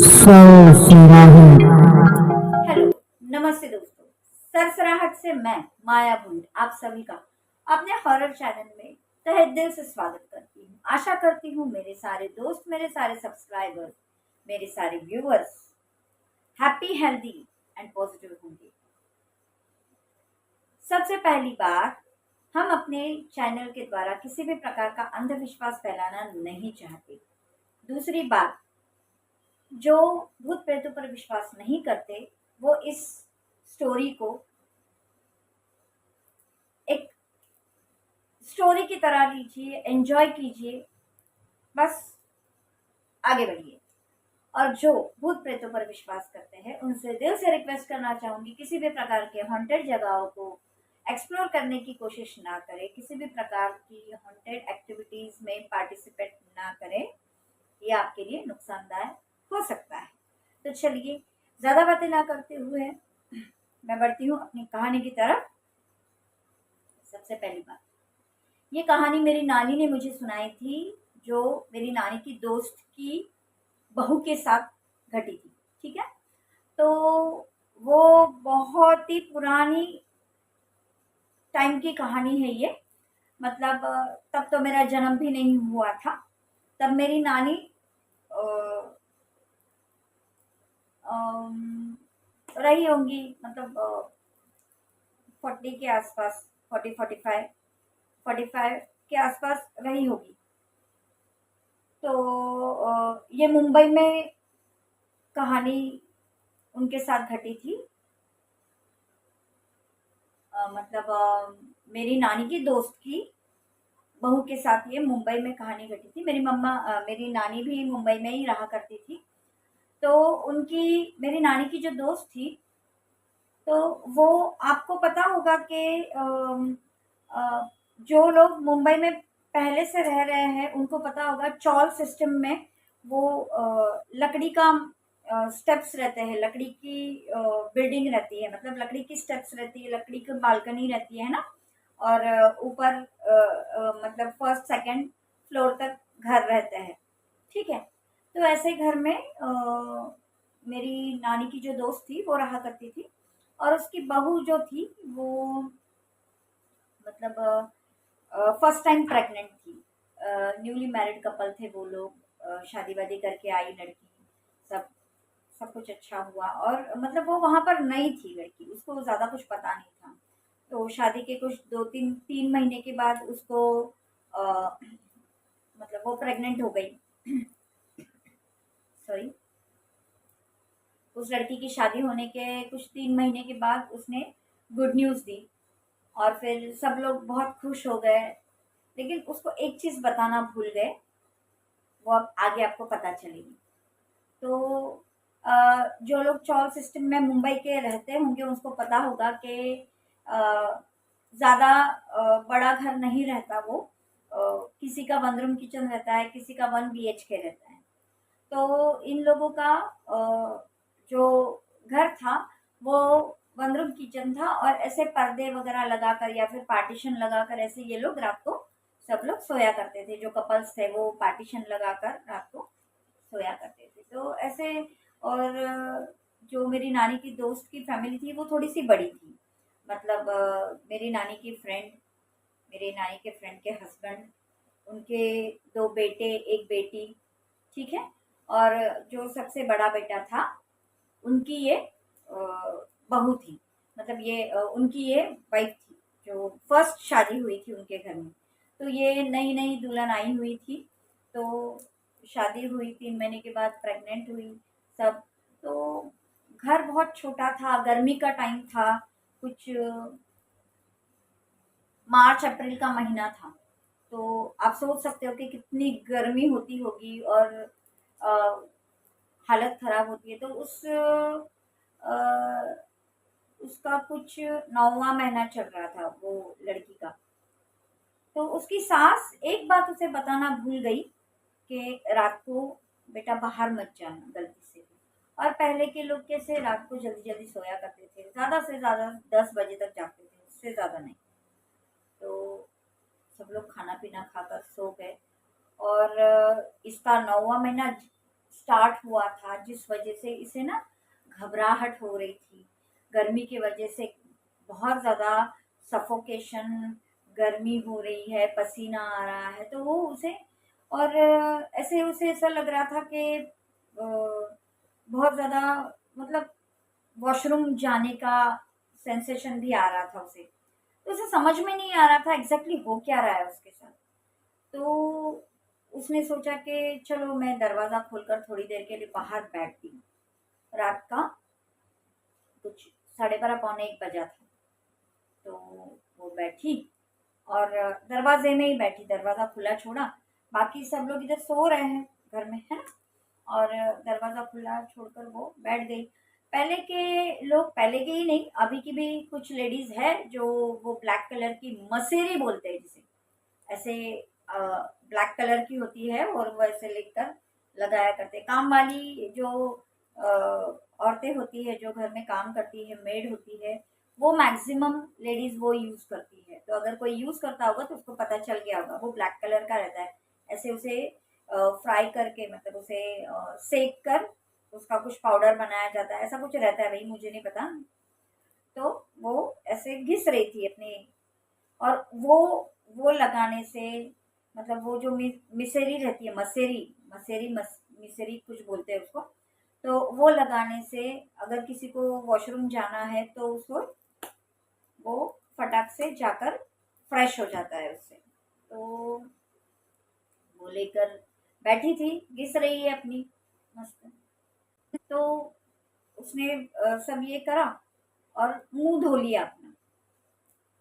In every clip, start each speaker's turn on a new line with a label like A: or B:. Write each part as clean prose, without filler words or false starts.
A: Hello, नमस्ते दोस्तों। सरसराहट से मैं माया भूल आप सभी का अपने हॉरर चैनल में तहे दिल से स्वागत करती हूँ। आशा करती हूँ मेरे सारे दोस्त, मेरे सारे सब्सक्राइबर्स, मेरे सारे viewers happy, healthy and positive होंगे। सबसे पहली बात, हम अपने चैनल के द्वारा किसी भी प्रकार का अंधविश्वास फैलाना नहीं चाहते। दूसरी बात, जो भूत प्रेतों पर विश्वास नहीं करते वो इस स्टोरी को एक स्टोरी की तरह लीजिए, एंजॉय कीजिए, बस आगे बढ़िए। और जो भूत प्रेतों पर विश्वास करते हैं उनसे दिल से रिक्वेस्ट करना चाहूंगी, किसी भी प्रकार के हॉन्टेड जगहों को एक्सप्लोर करने की कोशिश ना करें, किसी भी प्रकार की हॉन्टेड एक्टिविटीज में पार्टिसिपेट ना करें, ये आपके लिए नुकसानदायक हो सकता है। तो चलिए, ज्यादा बातें ना करते हुए मैं बढ़ती हूँ अपनी कहानी की तरफ। सबसे पहली बात, ये कहानी मेरी नानी ने मुझे सुनाई थी, जो मेरी नानी की दोस्त की बहू के साथ घटी थी। ठीक है, तो वो बहुत ही पुरानी टाइम की कहानी है ये। मतलब तब तो मेरा जन्म भी नहीं हुआ था। तब मेरी नानी अ, अम, रही होंगी, मतलब 40 के आसपास, 45 के आसपास रही होगी। तो ये मुंबई में कहानी उनके साथ घटी थी। मतलब मेरी नानी की दोस्त की बहू के साथ ये मुंबई में कहानी घटी थी। मेरी नानी भी मुंबई में ही रहा करती थी। तो उनकी, मेरी नानी की जो दोस्त थी, तो वो, आपको पता होगा कि जो लोग मुंबई में पहले से रह रहे हैं उनको पता होगा, चॉल सिस्टम में वो लकड़ी का स्टेप्स रहते हैं, लकड़ी की बिल्डिंग रहती है, मतलब लकड़ी की स्टेप्स रहती है, लकड़ी की बालकनी रहती है ना। और ऊपर मतलब फर्स्ट सेकंड फ्लोर तक घर रहते हैं। ठीक है, तो ऐसे घर में मेरी नानी की जो दोस्त थी वो रहा करती थी। और उसकी बहू जो थी वो, मतलब फर्स्ट टाइम प्रेग्नेंट थी। न्यूली मैरिड कपल थे वो लोग। शादी वादी करके आई लड़की, सब सब कुछ अच्छा हुआ। और मतलब वो वहां पर नई थी लड़की, उसको ज्यादा कुछ पता नहीं था। तो शादी के कुछ 2 3 3 महीने के बाद उसको मतलब वो प्रेग्नेंट हो गई। सॉरी, उस लड़की की शादी होने के कुछ 3 महीने के बाद उसने गुड न्यूज़ दी। और फिर सब लोग बहुत खुश हो गए। लेकिन उसको एक चीज़ बताना भूल गए, वो अब आगे आपको पता चलेगी। तो जो लोग चॉल सिस्टम में मुंबई के रहते होंगे उसको पता होगा कि ज़्यादा बड़ा घर नहीं रहता वो। किसी का 1 रूम किचन रहता है, किसी का 1 BHK रहता है। तो इन लोगों का जो घर था वो 1 रूम किचन था, और ऐसे पर्दे वगैरह लगाकर या फिर पार्टीशन लगाकर ऐसे ये लोग रात को सब लोग सोया करते थे। जो कपल्स थे वो पार्टीशन लगाकर रात को सोया करते थे, तो ऐसे। और जो मेरी नानी की दोस्त की फैमिली थी वो थोड़ी सी बड़ी थी। मतलब मेरी नानी की फ्रेंड, मेरे नानी के फ्रेंड के हस्बैंड, उनके 2 बेटे, एक बेटी। ठीक है, और जो सबसे बड़ा बेटा था उनकी ये बहू थी। मतलब ये उनकी ये वाइफ थी, जो फर्स्ट शादी हुई थी उनके घर में। तो ये नई नई दुल्हन आई हुई थी। तो शादी हुई, 3 महीने के बाद प्रेग्नेंट हुई सब। तो घर बहुत छोटा था, गर्मी का टाइम था, कुछ मार्च अप्रैल का महीना था। तो आप सोच सकते हो कि कितनी गर्मी होती होगी और अ, हालत खराब होती है। तो अ, उसका कुछ 9वां महीना चल रहा था वो लड़की का। तो उसकी सास एक बात उसे बताना भूल गई कि रात को बेटा बाहर मत जाना गलती से भी। और पहले के लोग कैसे रात को जल्दी जल्दी सोया करते थे, ज्यादा से ज्यादा 10 बजे तक जागते थे, उससे ज्यादा नहीं। तो सब लोग खाना पीना खाकर सो गए। और इसका 9वां महीना स्टार्ट हुआ था, जिस वजह से इसे ना घबराहट हो रही थी। गर्मी की वजह से बहुत ज़्यादा सफोकेशन, गर्मी हो रही है, पसीना आ रहा है, तो वो उसे और ऐसे उसे ऐसा लग रहा था कि बहुत ज़्यादा मतलब वॉशरूम जाने का सेंसेशन भी आ रहा था उसे। तो उसे समझ में नहीं आ रहा था एग्ज़ैक्टली हो क्या रहा है उसके साथ। तो उसने सोचा कि चलो मैं दरवाज़ा खोलकर थोड़ी देर के लिए बाहर बैठती हूँ। रात का कुछ 12:30 पौने 1 बजा था। तो वो बैठी और दरवाजे में ही बैठी, दरवाज़ा खुला छोड़ा। बाकी सब लोग इधर सो रहे हैं घर में, है ना? और दरवाज़ा खुला छोड़कर वो बैठ गई। पहले के लोग, पहले के ही नहीं, अभी की भी कुछ लेडीज़ है जो वो ब्लैक कलर की मसेरी बोलते हैं जिसे। ऐसे ब्लैक कलर की होती है और वो ऐसे लेकर लगाया करते हैं। काम वाली जो औरतें होती है जो घर में काम करती है, मेड होती है, वो मैक्सिमम लेडीज वो यूज करती है। तो अगर कोई यूज करता होगा तो उसको पता चल गया होगा, वो ब्लैक कलर का रहता है। ऐसे उसे फ्राई करके, मतलब उसे सेक कर उसका कुछ पाउडर बनाया जाता है, ऐसा कुछ रहता है, भाई मुझे नहीं पता। तो वो ऐसे घिस रही थी अपने, और वो लगाने से, मतलब वो जो मिसेरी रहती है, मिसेरी कुछ बोलते हैं उसको। तो वो लगाने से अगर किसी को वॉशरूम जाना है तो उसको वो फटाक से जाकर फ्रेश हो जाता है उससे। तो वो लेकर बैठी थी, घिस रही है अपनी मस्त। तो उसने सब ये करा और मुंह धो लिया अपना।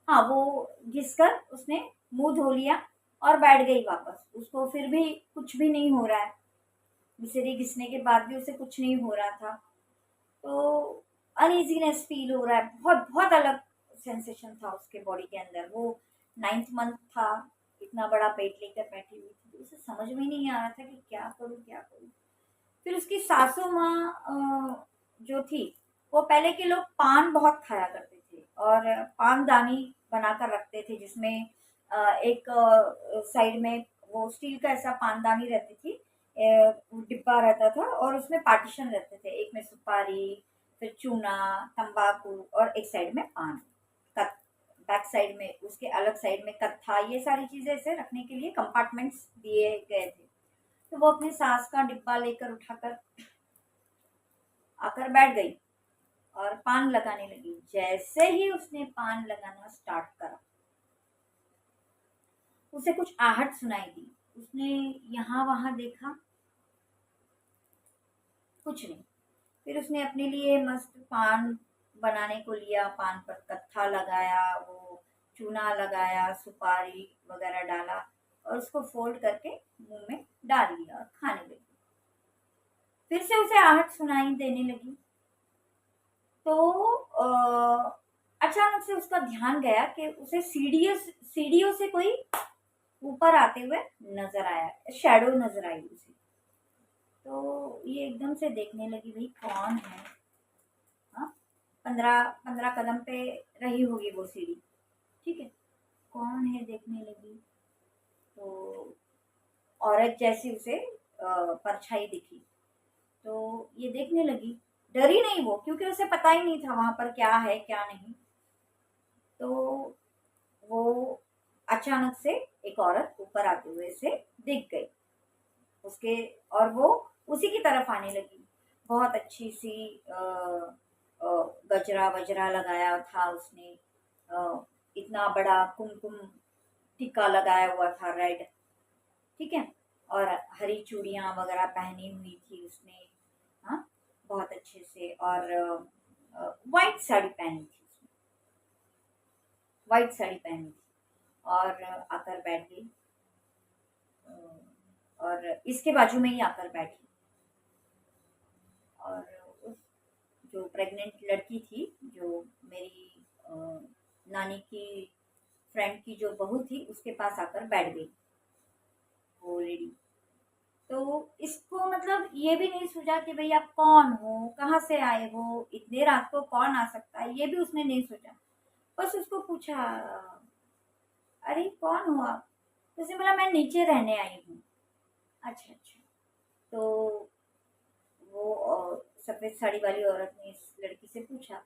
A: हाँ, वो घिसकर उसने मुंह धो लिया और बैठ गई वापस। उसको फिर भी कुछ भी नहीं हो रहा है, मिसेरी घिसने के बाद भी उसे कुछ नहीं हो रहा था। तो अनइजीनेस फील हो रहा है, बहुत बहुत अलग सेंसेशन था उसके बॉडी के अंदर। वो 9th मंथ था, इतना बड़ा पेट लेकर बैठी हुई थी, तो उसे समझ में नहीं आ रहा था कि क्या करूँ क्या करूँ। फिर उसकी सासू माँ जो थी, वो पहले के लोग पान बहुत खाया करते थे और पानदानी बनाकर रखते थे, जिसमें एक साइड में वो स्टील का ऐसा पानदानी रहती थी, डिब्बा रहता था और उसमें पार्टीशन रहते थे, एक में सुपारी, फिर चूना, तंबाकू और एक साइड में पान। कत बैक साइड में, उसके अलग साइड में कत्था, ये सारी चीजें ऐसे रखने के लिए कंपार्टमेंट्स दिए गए थे। तो वो अपनी सास का डिब्बा लेकर उठाकर आकर बैठ गई और पान लगाने लगी। जैसे ही उसने पान लगाना स्टार्ट करा, उसे कुछ आहट सुनाई दी। उसने यहाँ वहां देखा, कुछ नहीं। फिर उसने अपने लिए मस्त पान बनाने को लिया, पान पर कत्था लगाया, वो चूना लगाया, सुपारी वगैरह डाला और उसको फोल्ड करके मुंह में डाल लिया और खाने लगी। फिर से उसे आहट सुनाई देने लगी। तो अचानक से उसका ध्यान गया कि उसे सीढ़ियों से कोई ऊपर आते हुए नजर आया, शैडो नजर आई उसे। तो ये एकदम से देखने लगी, भाई कौन है। हाँ, 15 15 कदम पे रही होगी वो सीढ़ी, ठीक है, कौन है देखने लगी। तो औरत जैसी उसे परछाई दिखी। तो ये देखने लगी, डरी नहीं वो, क्योंकि उसे पता ही नहीं था वहां पर क्या है क्या नहीं। तो वो अचानक से एक औरत ऊपर आते हुए से दिख गई उसके, और वो उसी की तरफ आने लगी। बहुत अच्छी सी गजरा वजरा लगाया था उसने, इतना बड़ा कुमकुम टीका लगाया हुआ था रेड, ठीक है, और हरी चूड़ियां वगैरह पहनी हुई थी उसने। हाँ, बहुत अच्छे से, और वाइट साड़ी पहनी थी उसने, वाइट साड़ी पहनी थी और आकर बैठ गई। अ, और इसके बाजू में ही आकर बैठी। और उस जो प्रेग्नेंट लड़की थी, जो मेरी अ, नानी की फ्रेंड की जो बहू थी, उसके पास आकर बैठ गई वो लेडी। तो इसको मतलब ये भी नहीं सोचा कि भाई आप कौन हो, कहाँ से आए हो, इतने रात को कौन आ सकता है, ये भी उसने नहीं सोचा। बस उसको पूछा, अरे कौन हो आप? तो उसने बोला मैं नीचे रहने आई हूँ। अच्छा अच्छा। तो वो सफ़ेद साड़ी वाली औरत ने इस लड़की से पूछा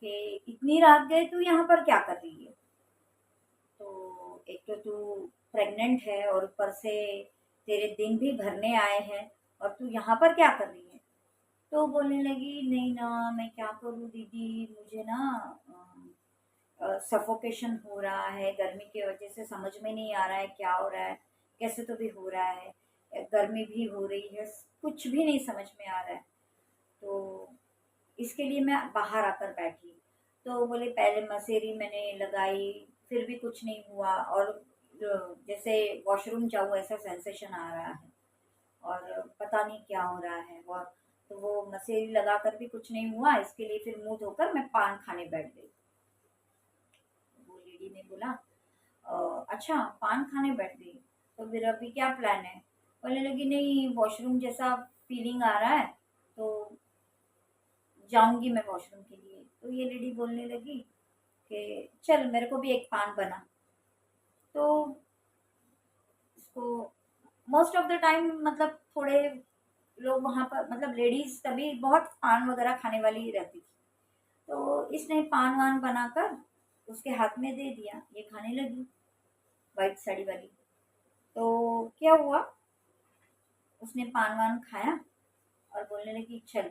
A: कि इतनी रात गए तू यहाँ पर क्या कर रही है? तो एक तो तू प्रेग्नेंट है और ऊपर से तेरे दिन भी भरने आए हैं और तू यहाँ पर क्या कर रही है? तो बोलने लगी, नहीं ना, मैं क्या करूँ दीदी, मुझे ना सफोकेशन हो रहा है गर्मी की वजह से, समझ में नहीं आ रहा है क्या हो रहा है, कैसे तो भी हो रहा है, गर्मी भी हो रही है, कुछ भी नहीं समझ में आ रहा है। तो इसके लिए मैं बाहर आकर बैठी। तो बोले पहले मसेरी मैंने लगाई, फिर भी कुछ नहीं हुआ, और जैसे वॉशरूम जाऊँ ऐसा सेंसेशन आ रहा है और पता नहीं क्या हो रहा है। और तो वो मसेरी लगा कर भी कुछ नहीं हुआ, इसके लिए फिर मुंह धोकर मैं पान खाने बैठ गई। वो लेडी ने बोला, अच्छा पान खाने बैठ गई, तो फिर अभी क्या प्लान है? बोलने लगी, नहीं वॉशरूम जैसा फीलिंग आ रहा है तो जाऊंगी मैं वॉशरूम के लिए। तो ये लेडी बोलने लगी कि चल मेरे को भी एक पान बना। तो इसको मोस्ट ऑफ द टाइम मतलब थोड़े लोग वहाँ पर, मतलब लेडीज तभी बहुत पान वगैरह खाने वाली रहती थी। तो इसने पान वान बनाकर उसके हाथ में दे दिया, ये खाने लगी वाइट साड़ी वाली। तो क्या हुआ, उसने पान वान खाया और बोलने लगी, चल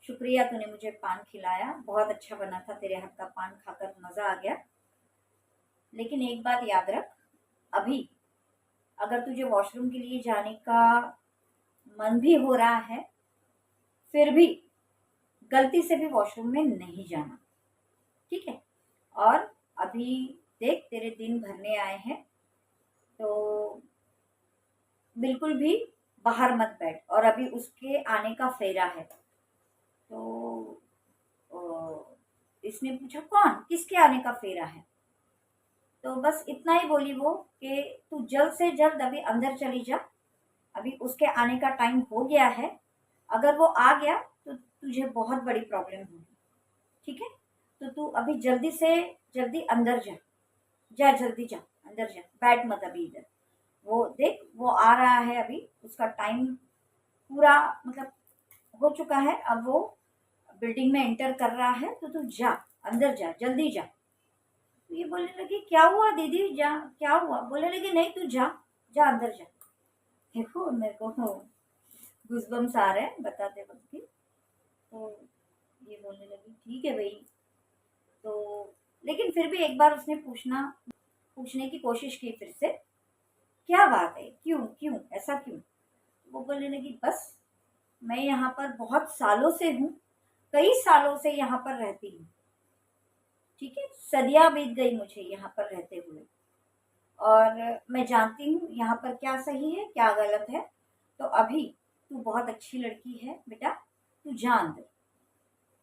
A: शुक्रिया तूने मुझे पान खिलाया, बहुत अच्छा बना था, तेरे हाथ का पान खाकर मजा आ गया, लेकिन एक बात याद रख, अभी अगर तुझे वॉशरूम के लिए जाने का मन भी हो रहा है, फिर भी गलती से भी वॉशरूम में नहीं जाना, ठीक है? और अभी देख तेरे दिन भरने आए हैं, तो बिल्कुल भी बाहर मत बैठ, और अभी उसके आने का फेरा है। तो इसने पूछा, कौन, किसके आने का फेरा है? तो बस इतना ही बोली वो कि तू जल्द से जल्द अभी अंदर चली जा, अभी उसके आने का टाइम हो गया है, अगर वो आ गया तो तुझे बहुत बड़ी प्रॉब्लम होगी, ठीक है? तो तू अभी जल्दी से जल्दी अंदर जा, जा जल्दी जा, अंदर जा, बैठ मत अभी इधर, वो देख वो आ रहा है, अभी उसका टाइम पूरा मतलब हो चुका है, अब वो बिल्डिंग में एंटर कर रहा है, तो तू जा, अंदर जा, जल्दी जा। तो ये बोलने लगी, क्या हुआ दीदी, जा, क्या हुआ? बोलने लगी, नहीं तू जा, जा अंदर जा। देखो मेरे को गूज़बम्स आ रहे हैं बताते वक्त भी। तो ये बोलने लगी, ठीक है भाई। तो लेकिन फिर भी एक बार उसने पूछने की कोशिश की फिर से, क्या बात है, क्यों क्यों ऐसा क्यों? वो बोलने लगी, बस मैं यहाँ पर बहुत सालों से हूँ, कई सालों से यहाँ पर रहती हूँ, ठीक है, सदियां बीत गई मुझे यहाँ पर रहते हुए, और मैं जानती हूँ यहाँ पर क्या सही है क्या गलत है। तो अभी तू बहुत अच्छी लड़की है बेटा, तू जा अंदर,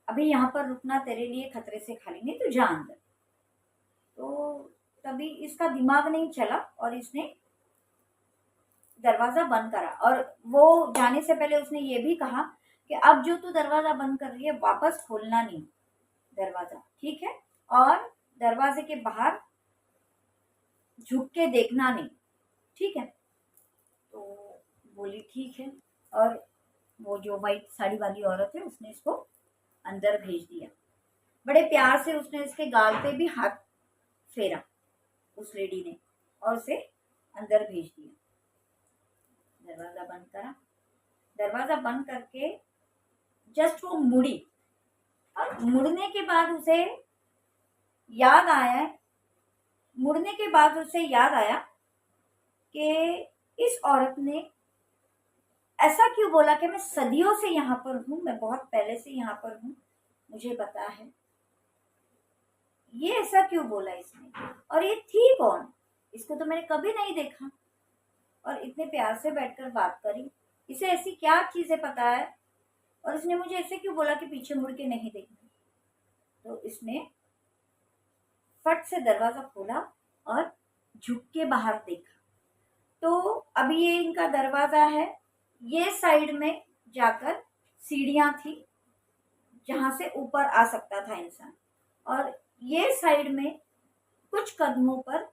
A: अभी यहाँ पर रुकना तेरे लिए खतरे से खाली नहीं, तू जा अंदर। तो तभी इसका दिमाग नहीं चला और इसने दरवाजा बंद करा, और वो जाने से पहले उसने ये भी कहा कि अब जो तू दरवाजा बंद कर रही है वापस खोलना नहीं दरवाजा, ठीक है? और दरवाजे के बाहर झुक के देखना नहीं, ठीक है? तो बोली ठीक है, और वो जो वाइट साड़ी वाली औरत है उसने इसको अंदर भेज दिया। बड़े प्यार से उसने इसके गाल पे भी हाथ फेरा उस लेडी ने, और उसे अंदर भेज दिया। दरवाजा बंद करा, दरवाजा बंद करके जस्ट वो मुड़ी, और मुड़ने के बाद उसे याद आया, मुड़ने के बाद उसे याद आया कि इस औरत ने ऐसा क्यों बोला कि मैं सदियों से यहाँ पर हूँ, मैं बहुत पहले से यहाँ पर हूँ, मुझे पता है, ये ऐसा क्यों बोला इसने? और ये थी कौन? इसको तो मैंने कभी नहीं देखा, और इतने प्यार से बैठकर बात करी, इसे ऐसी क्या चीजें पता है, और इसने मुझे ऐसे क्यों बोला कि पीछे मुड़ के नहीं देखना? तो इसने फट से दरवाजा खोला और झुक के बाहर देखा। तो अभी ये इनका दरवाजा है, ये साइड में जाकर सीढ़ियां थी जहां से ऊपर आ सकता था इंसान, और ये साइड में कुछ कदमों पर,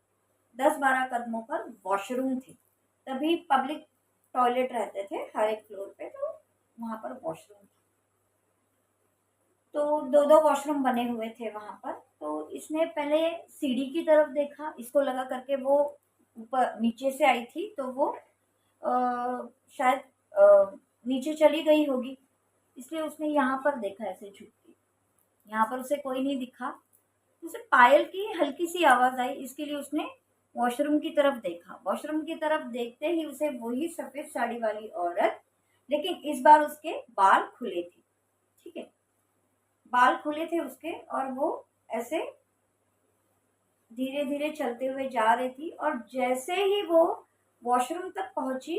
A: 10-12 कदमों पर वॉशरूम थे। तभी पब्लिक टॉयलेट रहते थे हर एक फ्लोर पे, तो वहां पर वॉशरूम था। तो दो दो वॉशरूम बने हुए थे वहां पर। तो इसने पहले सीढ़ी की तरफ देखा, इसको लगा करके वो ऊपर नीचे से आई थी तो वो शायद नीचे चली गई होगी, इसलिए उसने यहाँ पर देखा ऐसे झुक के। यहाँ पर उसे कोई नहीं दिखा, उसे पायल की हल्की सी आवाज आई, इसके लिए उसने वॉशरूम की तरफ देखा। वॉशरूम की तरफ देखते ही उसे वही सफेद साड़ी वाली औरत, लेकिन इस बार उसके बाल खुले थे। ठीक है, बाल खुले थे उसके, और वो ऐसे धीरे धीरे चलते हुए जा रही थी। और जैसे ही वो वॉशरूम तक पहुंची,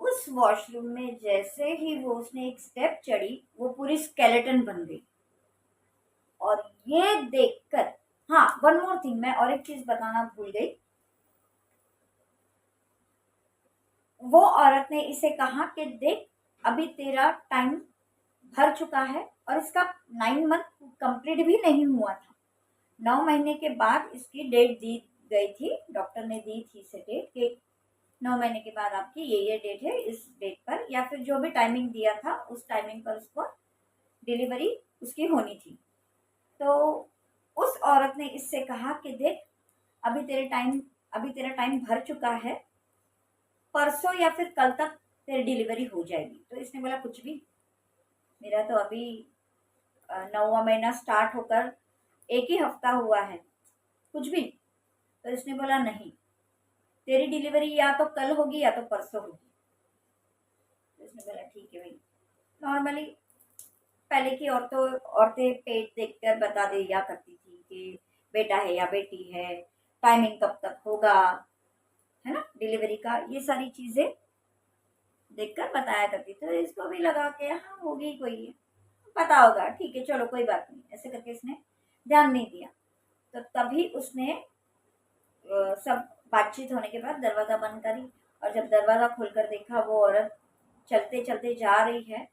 A: उस वॉशरूम में जैसे ही वो उसने एक स्टेप चढ़ी, वो पूरी स्केलेटन बन गई। और ये देखकर, हाँ वन मोर थिंग, मैं और एक चीज बताना भूल गई। वो औरत ने इसे कहा कि देख, अभी तेरा टाइम भर चुका है, और इसका 9 मंथ कंप्लीट भी नहीं हुआ था। 9 महीने के बाद इसकी डेट दी गई थी, डॉक्टर ने दी थी इसे डेट कि 9 महीने के बाद आपकी ये डेट है, इस डेट पर, या फिर जो भी टाइमिंग दिया था उस टाइमिंग पर उसको डिलीवरी उसकी होनी थी। तो उस औरत ने इससे कहा कि देख, अभी तेरा टाइम भर चुका है, परसों या फिर कल तक तेरी डिलीवरी हो जाएगी। तो इसने बोला कुछ भी, मेरा तो अभी 9वां महीना स्टार्ट होकर एक ही हफ्ता हुआ है, कुछ भी। तो इसने बोला नहीं, तेरी डिलीवरी या तो कल होगी या तो परसों होगी। तो इसने बोला ठीक है भाई। नॉर्मली पहले की औरतें पेट देखकर बता दिया करती थी कि बेटा है या बेटी है, टाइमिंग कब तक होगा, है ना, डिलीवरी का, ये सारी चीजें देखकर बताया करती। तो इसको भी लगा के हाँ होगी कोई, पता होगा, ठीक है चलो कोई बात नहीं, ऐसे करके इसने ध्यान नहीं दिया। तो तभी उसने सब बातचीत होने के बाद दरवाजा बंद करी, और जब दरवाजा खोलकर देखा, वो औरत चलते चलते जा रही है।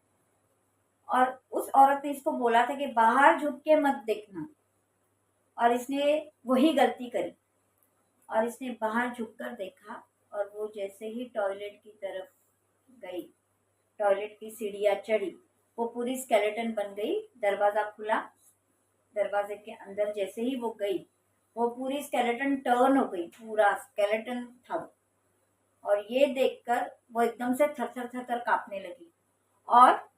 A: और उस औरत ने इसको बोला था कि बाहर झुक के मत देखना, और इसने वही गलती करी, और इसने बाहर झुककर देखा। और वो जैसे ही टॉयलेट की तरफ गई, टॉयलेट की सीढ़ियां चढ़ी, वो पूरी स्केलेटन बन गई। दरवाजा खुला, दरवाजे के अंदर जैसे ही वो गई, वो पूरी स्केलेटन टर्न हो गई, पूरा स्केलेटन था वो। और ये देखकर वो एकदम से थर थर थर थर कांपने लगी। और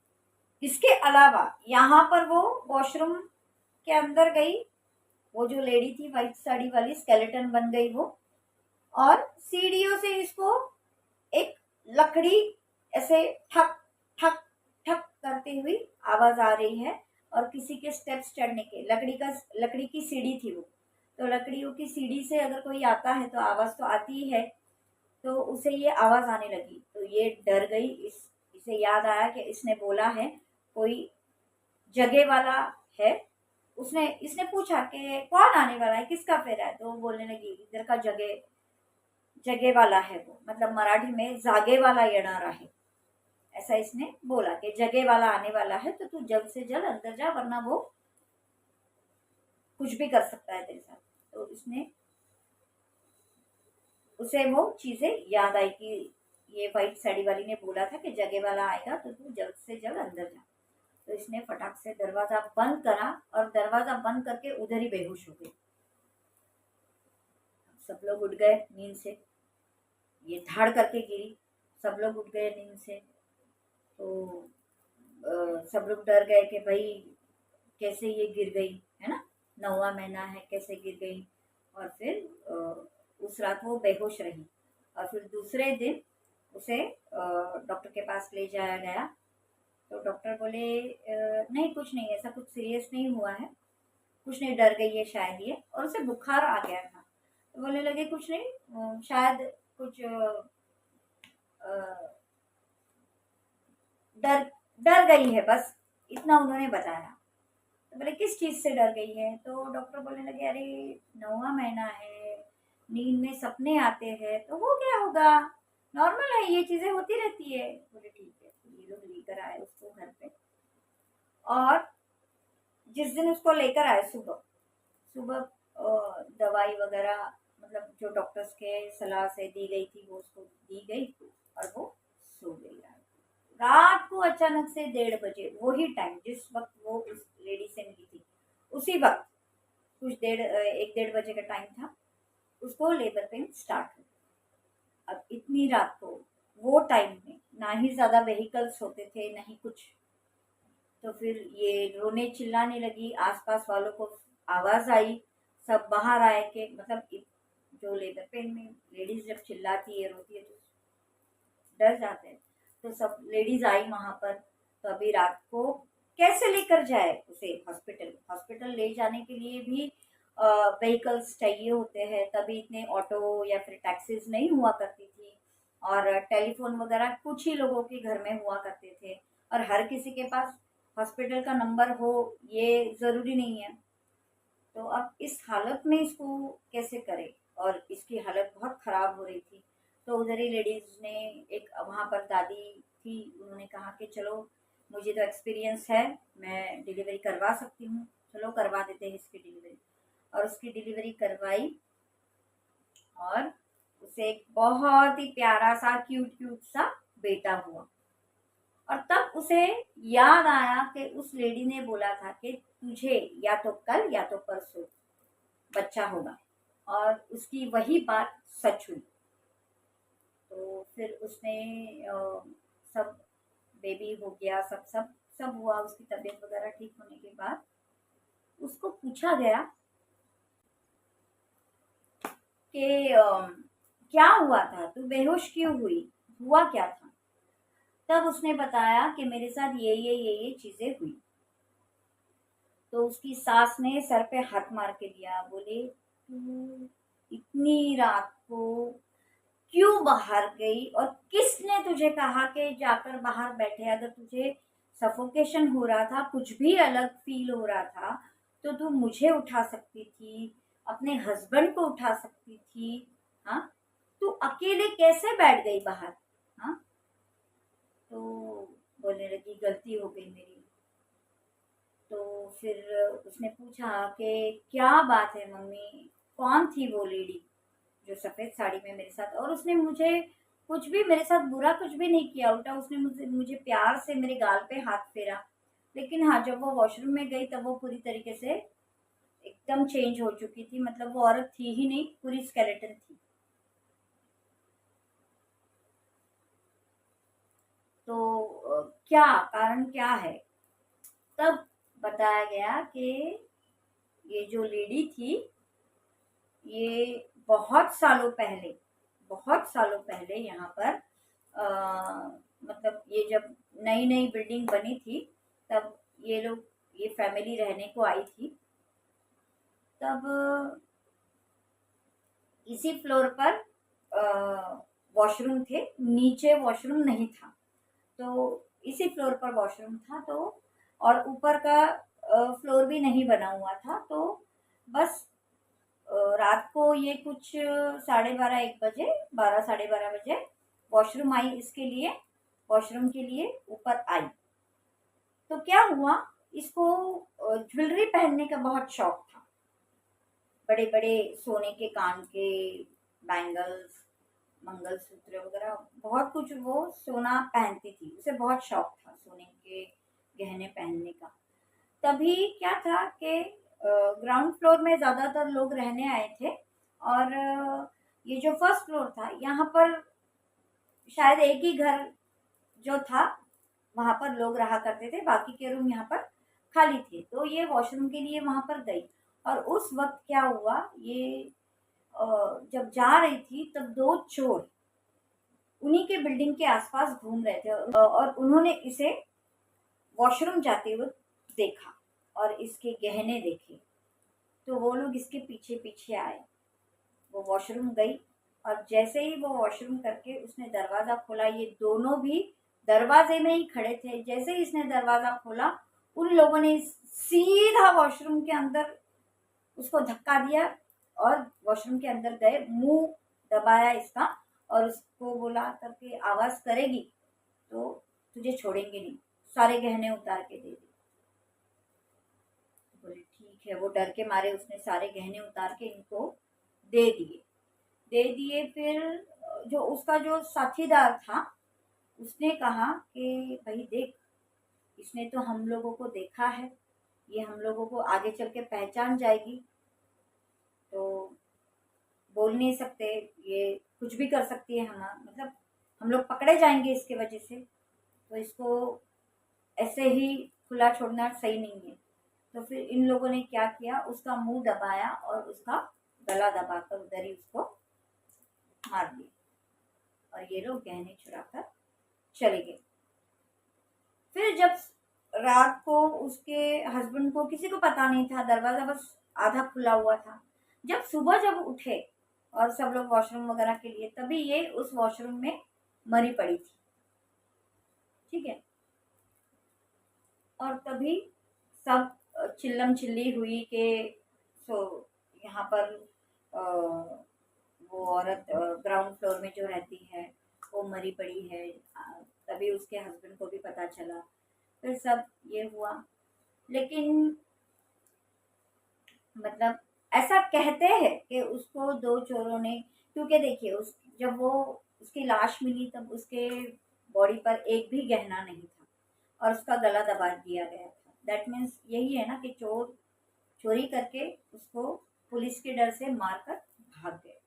A: इसके अलावा यहाँ पर वो वॉशरूम के अंदर गई, वो जो लेडी थी व्हाइट साड़ी वाली, स्केलेटन बन गई वो। और सीढ़ियों से इसको एक लकड़ी ऐसे ठक ठक ठक करती हुई आवाज आ रही है। और किसी के स्टेप्स चढ़ने के, लकड़ी की सीढ़ी थी वो, तो लकड़ियों की सीढ़ी से अगर कोई आता है तो आवाज तो आती ही है। तो उसे ये आवाज आने लगी, तो ये डर गई। इसे याद आया कि इसने बोला है कोई जगह वाला है। इसने पूछा कि कौन आने वाला है, किसका फेरा है। तो वो बोलने लगी इधर का जगह जगह वाला है वो, मतलब मराठी में जागे वाला येणार आहे, ऐसा इसने बोला कि जगह वाला आने वाला है, तो तू जल्द से जल्द अंदर जा, वरना वो कुछ भी कर सकता है तेरे साथ। तो इसने उसे वो चीजें याद आई कि ये व्हाइट साड़ी वाली ने बोला था कि जगह वाला आएगा, तो तू जल्द से जल्द अंदर जा। तो इसने फटाक से दरवाजा बंद करा, और दरवाजा बंद करके उधर ही बेहोश हो गई। सब लोग उठ गए नींद से, ये धाड़ करके गिरी, सब लोग उठ गए नींद से। तो सब लोग डर गए कि भाई कैसे ये गिर गई, है ना, 9वां महीना है, कैसे गिर गई। और फिर उस रात वो बेहोश रही। और फिर दूसरे दिन उसे डॉक्टर के पास ले जाया गया। तो डॉक्टर बोले नहीं कुछ नहीं, ऐसा कुछ सीरियस नहीं हुआ है, कुछ नहीं, डर गई है शायद ये, और उसे बुखार आ गया था। तो बोलने लगे कुछ नहीं, शायद कुछ अ, डर डर गई है बस, इतना उन्होंने बताया। तो बोले किस चीज से डर गई है। तो डॉक्टर बोलने लगे अरे 9वां महीना है, नींद में सपने आते हैं, तो वो क्या होगा, नॉर्मल है, ये चीजें होती रहती है। बोले ठीक है। तो ये लोग लेकर आए उसको घर पे। और जिस दिन उसको लेकर आए, सुबह सुबह दवाई वगैरह, मतलब जो डॉक्टर्स के सलाह से दी गई थी वो उसको दी गई, और वो सो गई। रात को अचानक से 1:30 बजे, वही टाइम जिस वक्त वो उस लेडी से मिली थी, उसी वक्त कुछ 1-1:30 बजे का टाइम था, उसको लेबर पेन स्टार्ट हो गया। अब इतनी रात को वो टाइम में ना ही ज़्यादा व्हीकल्स होते थे, ना ही कुछ। तो फिर ये रोने चिल्लाने लगी, आसपास वालों को आवाज़ आई, सब बाहर आए कि मतलब जो लेबर पेन में लेडीज जब चिल्लाती है, रोती है, तो डर जाते हैं। तो सब लेडीज आई वहां पर। तो अभी रात को कैसे लेकर जाए उसे हॉस्पिटल? हॉस्पिटल ले जाने के लिए भी व्हीकल्स चाहिए होते हैं, तभी इतने ऑटो या फिर टैक्सीज नहीं हुआ करती थी, और टेलीफोन वगैरह कुछ ही लोगों के घर में हुआ करते थे, और हर किसी के पास हॉस्पिटल का नंबर हो ये ज़रूरी नहीं है। तो अब इस हालत में इसको कैसे करे, और इसकी हालत बहुत ख़राब हो रही थी। तो उधर ही लेडीज़ ने, एक वहाँ पर दादी थी, उन्होंने कहा कि चलो मुझे तो एक्सपीरियंस है, मैं डिलीवरी करवा सकती हूँ, चलो करवा देते हैं इसकी डिलीवरी। और उसकी डिलीवरी करवाई, और उसे एक बहुत ही प्यारा सा क्यूट क्यूट सा बेटा हुआ। और तब उसे याद आया कि उस लेडी ने बोला था कि तुझे या तो कल या तो परसों बच्चा होगा, और उसकी वही बात सच हुई। तो फिर उसने सब बेबी हो गया, सब सब सब हुआ। उसकी तबीयत वगैरह ठीक होने के बाद उसको पूछा गया कि क्या हुआ था, तू बेहोश क्यों हुई, हुआ क्या था? तब उसने बताया कि मेरे साथ ये चीजें हुई। तो उसकी सास ने सर पे हाथ मार के दिया, बोले तू इतनी रात को क्यों बाहर गई, और किसने तुझे कहा कि जाकर बाहर बैठे? अगर तुझे सफोकेशन हो रहा था, कुछ भी अलग फील हो रहा था, तो तू मुझे उठा सकती थी, अपने हस्बैंड को उठा सकती थी। हाँ, तू अकेले कैसे बैठ गई बाहर? हाँ, तो बोलने लगी गलती हो गई मेरी। तो फिर उसने पूछा कि क्या बात है मम्मी, कौन थी वो लेडी जो सफ़ेद साड़ी में मेरे साथ? और उसने मुझे कुछ भी, मेरे साथ बुरा कुछ भी नहीं किया, उल्टा उसने मुझे मुझे प्यार से मेरे गाल पे हाथ फेरा। लेकिन हाँ, जब वो वॉशरूम में गई तब वो पूरी तरीके से एकदम चेंज हो चुकी थी, मतलब वो औरत थी ही नहीं, पूरी स्केलेटन थी। तो क्या कारण क्या है? तब बताया गया कि ये जो लेडी थी, ये बहुत सालों पहले यहाँ पर मतलब ये जब नई नई बिल्डिंग बनी थी, तब ये फैमिली रहने को आई थी। तब इसी फ्लोर पर वॉशरूम थे, नीचे वॉशरूम नहीं था। तो इसी फ्लोर पर वॉशरूम था, तो और ऊपर का फ्लोर भी नहीं बना हुआ था। तो बस रात को ये कुछ 12:30-1 बजे, 12 साढ़े 12 बजे वॉशरूम आई, इसके लिए वॉशरूम के लिए ऊपर आई। तो क्या हुआ, इसको ज्वेलरी पहनने का बहुत शौक था, बड़े बड़े सोने के कान के बैंगल्स, मंगलसूत्र वगैरह बहुत कुछ वो सोना पहनती थी, उसे बहुत शौक था सोने के गहने पहनने का। तभी क्या था कि ग्राउंड फ्लोर में ज़्यादातर लोग रहने आए थे, और ये जो फर्स्ट फ्लोर था, यहाँ पर शायद एक ही घर जो था, वहाँ पर लोग रहा करते थे, बाकी के रूम यहाँ पर खाली थे। तो ये वॉशरूम के लिए वहाँ पर गई, और उस वक्त क्या हुआ, ये जब जा रही थी तब दो चोर उन्हीं के बिल्डिंग के आसपास घूम रहे थे, और उन्होंने इसे वॉशरूम जाते हुए देखा और इसके गहने देखे। तो वो लोग इसके पीछे पीछे आए, वो वॉशरूम गई, और जैसे ही वो वॉशरूम करके उसने दरवाज़ा खोला, ये दोनों भी दरवाजे में ही खड़े थे। जैसे ही इसने दरवाज़ा खोला, उन लोगों ने सीधा वॉशरूम के अंदर उसको धक्का दिया, और वॉशरूम के अंदर गए, मुंह दबाया इसका, और उसको बोला करके आवाज़ करेगी तो तुझे छोड़ेंगे नहीं, सारे गहने उतार के दे दे। बोले ठीक है। वो डर के मारे उसने सारे गहने उतार के इनको दे दिए। फिर जो उसका जो साथीदार था, उसने कहा कि भाई देख, इसने तो हम लोगों को देखा है, ये हम लोगों को आगे चल के पहचान जाएगी, तो बोल नहीं सकते, ये कुछ भी कर सकती है, हम मतलब हम लोग पकड़े जाएंगे इसके वजह से, तो इसको ऐसे ही खुला छोड़ना सही नहीं है। तो फिर इन लोगों ने क्या किया, उसका मुंह दबाया और उसका गला दबाकर उधर ही उसको मार दिया और ये लोग गहने चुराकर चले गए। फिर जब रात को उसके हस्बैंड को, किसी को पता नहीं था, दरवाजा बस आधा खुला हुआ था। जब सुबह जब उठे और सब लोग वॉशरूम वगैरह के लिए, तभी ये उस वॉशरूम में मरी पड़ी थी। ठीक है, और तभी सब चिल्लम चिल्ली हुई कि सो यहाँ पर वो औरत ग्राउंड फ्लोर में जो रहती है वो मरी पड़ी है। तभी उसके हस्बैंड को भी पता चला, फिर सब ये हुआ। लेकिन मतलब ऐसा कहते हैं कि उसको दो चोरों ने, क्योंकि देखिए उस जब वो उसकी लाश मिली तब उसके बॉडी पर एक भी गहना नहीं था और उसका गला दबा दिया गया था। दैट मीन्स यही है ना कि चोर चोरी करके उसको पुलिस के डर से मारकर भाग गए।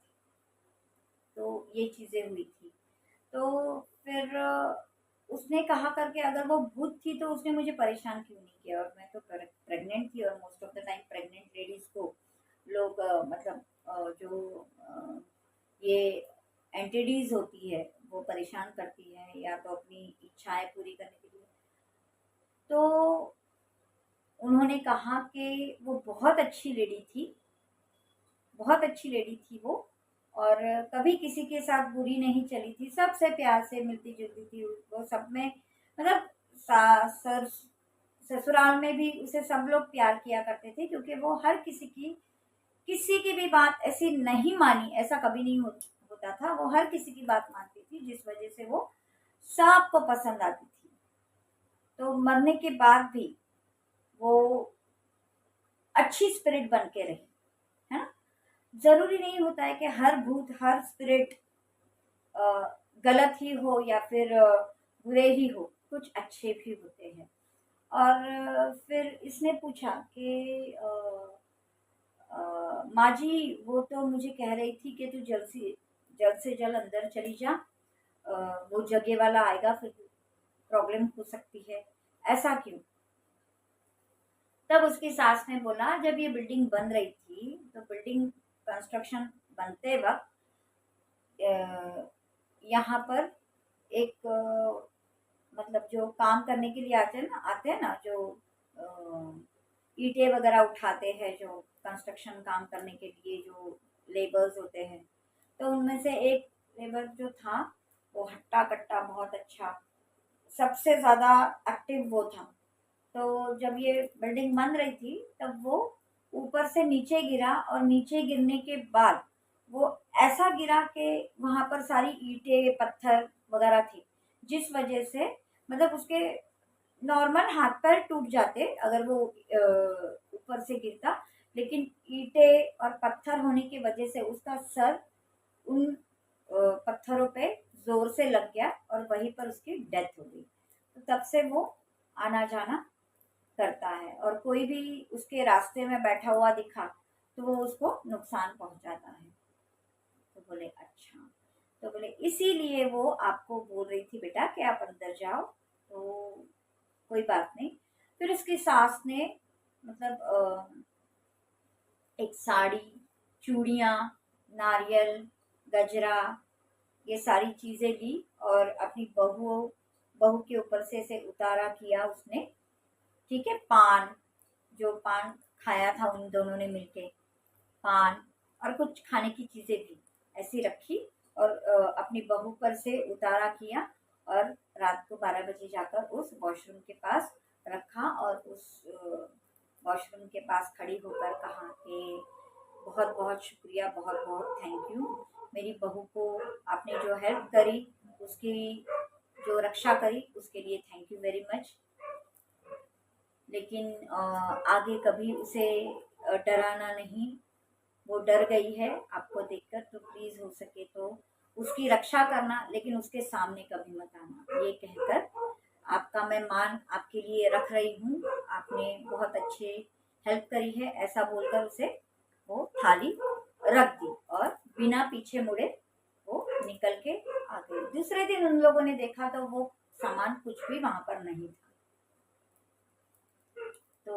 A: तो ये चीजें हुई थी। तो फिर उसने कहा करके, अगर वो भूत थी तो उसने मुझे परेशान क्यों नहीं किया, और मैं तो प्रेग्नेंट थी, और most of the time pregnant ladies को लोग मतलब जो ये एंटिटीज होती है वो परेशान करती है, या तो अपनी इच्छाएं पूरी करने के लिए। तो उन्होंने कहा कि वो बहुत अच्छी लेडी थी, बहुत अच्छी लेडी थी वो, और कभी किसी के साथ बुरी नहीं चली थी, सबसे प्यार से मिलती जुलती थी वो, सब में मतलब सर ससुराल में भी उसे सब लोग प्यार किया करते थे, क्योंकि वो हर किसी की भी बात ऐसी नहीं मानी, ऐसा कभी नहीं होता था। वो हर किसी की बात मानती थी, जिस वजह से वो सबको पसंद आती थी। तो मरने के बाद भी वो अच्छी स्पिरिट बन के रही, है ना। जरूरी नहीं होता है कि हर भूत, हर स्पिरिट गलत ही हो या फिर बुरे ही हो, कुछ अच्छे भी होते हैं। और फिर इसने पूछा कि माँ जी, वो तो मुझे कह रही थी कि तू जल्द से जल्द अंदर चली जा, वो जगह वाला आएगा, फिर प्रॉब्लम हो सकती है, ऐसा क्यों। तब उसकी सास ने बोला, जब ये बिल्डिंग बन रही थी तो बिल्डिंग कंस्ट्रक्शन बनते वक्त यहाँ पर एक मतलब जो काम करने के लिए आते हैं ना, जो ईंटें वगैरह उठाते हैं, जो कंस्ट्रक्शन काम करने के लिए जो लेबर्स होते हैं, तो उनमें से एक लेबर जो था वो हट्टा कट्टा बहुत अच्छा, सबसे ज्यादा एक्टिव वो था। तो जब ये बिल्डिंग बन रही थी तब वो ऊपर से नीचे गिरा, और नीचे गिरने के बाद वो ऐसा गिरा कि वहां पर सारी ईंटें पत्थर वगैरह थी, जिस वजह से मतलब उसके नॉर्मल हाथ पैर टूट जाते अगर वो ऊपर से गिरता, लेकिन ईंटें और पत्थर होने की वजह से उसका सर उन पत्थरों पे जोर से लग गया और वहीं पर उसकी डेथ हो गई। तो तब से वो आना जाना करता है, और कोई भी उसके रास्ते में बैठा हुआ दिखा तो वो उसको नुकसान पहुंचाता है। तो बोले अच्छा, तो बोले इसीलिए वो आपको बोल रही थी बेटा कि आप अंदर जाओ, तो कोई बात नहीं। फिर उसकी सास ने मतलब एक साड़ी, चूड़ियाँ, नारियल, गजरा, ये सारी चीजें ली और अपनी बहू के ऊपर से इसे उतारा किया उसने। ठीक है, पान, जो पान खाया था उन दोनों ने मिलके, पान और कुछ खाने की चीजें भी ऐसी रखी, और अपनी बहू पर से उतारा किया, और रात को 12 बजे जाकर उस वॉशरूम के पास रखा, और उस वॉशरूम के पास खड़ी होकर कहा कि बहुत बहुत शुक्रिया, बहुत बहुत थैंक यू, मेरी बहू को आपने जो हेल्प करी, उसकी जो रक्षा करी, उसके लिए थैंक यू वेरी मच। लेकिन आगे कभी उसे डराना नहीं, वो डर गई है आपको देखकर, तो प्लीज हो सके तो उसकी रक्षा करना, लेकिन उसके सामने कभी मत आना। ये कहकर आपका मैं मान आपके लिए रख रही हूँ, आपने बहुत अच्छे हेल्प करी है, ऐसा बोलकर उसे वो थाली रख दी और बिना पीछे मुड़े वो निकल के आ गई। दूसरे दिन उन लोगों ने देखा तो वो सामान कुछ भी वहां पर नहीं था। तो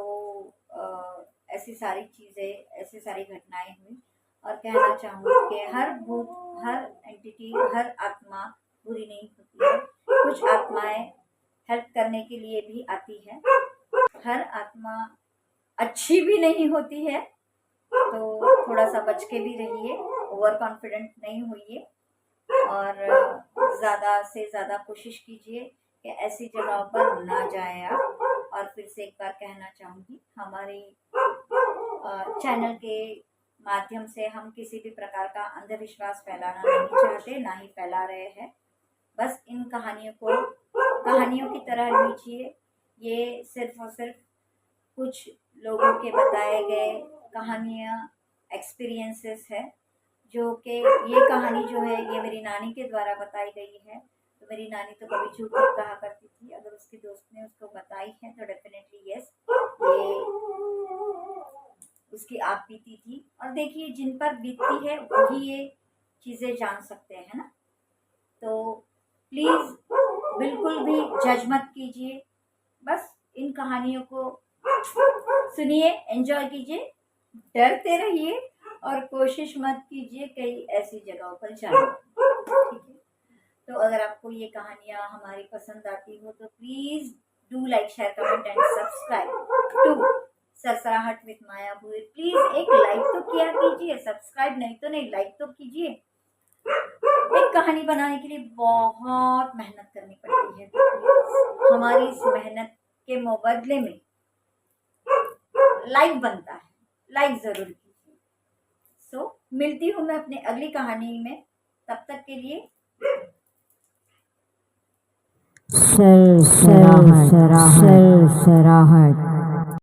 A: ऐसी सारी चीजें, ऐसी सारी घटनाएं हुई। और कहना चाहूँगी कि हर भूत, हर एंटिटी, हर आत्मा बुरी नहीं होती है। कुछ आत्माएं हेल्प करने के लिए भी आती है, हर आत्मा अच्छी भी नहीं होती है। तो थोड़ा सा बच के भी रहिए, ओवर कॉन्फिडेंट नहीं होइए और ज़्यादा से ज़्यादा कोशिश कीजिए कि ऐसी जगहों पर ना जाएं आप। और फिर से एक बार कहना चाहूँगी, हमारे चैनल के माध्यम से हम किसी भी प्रकार का अंधविश्वास फैलाना नहीं चाहते, ना ही फैला रहे हैं। बस इन कहानियों को कहानियों की तरह लीजिए। ये सिर्फ और सिर्फ कुछ लोगों के बताए गए कहानियाँ, एक्सपीरियंसेस है, जो कि ये कहानी जो है ये मेरी नानी के द्वारा बताई गई है। तो मेरी नानी तो कभी झूठ नहीं कहा करती थी, अगर उसके दोस्त ने उसको बताई है तो डेफिनेटली यस, ये उसकी आप बीती थी। और देखिए, जिन पर बीतती है वही ये चीज़ें जान सकते हैं ना। तो प्लीज़ बिल्कुल भी जज मत कीजिए, बस इन कहानियों को सुनिए, एंजॉय कीजिए, डरते रहिए और कोशिश मत कीजिए कई ऐसी जगहों पर जाने की, ठीक है। तो अगर आपको ये कहानियाँ हमारी पसंद आती हो तो please do like, share, comment and subscribe to सरसराहट विद माया भूरी। प्लीज़ एक लाइक तो किया कीजिए, सब्सक्राइब नहीं तो नहीं, लाइक तो कीजिए। एक कहानी बनाने के लिए बहुत मेहनत करनी पड़ती है, तो हमारी इस मेहनत के मुबदले में लाइक बनता है, लाइक जरूर कीजिए। सो मिलती हूँ मैं अपने अगली कहानी में, तब तक के लिए
B: सरसराहट।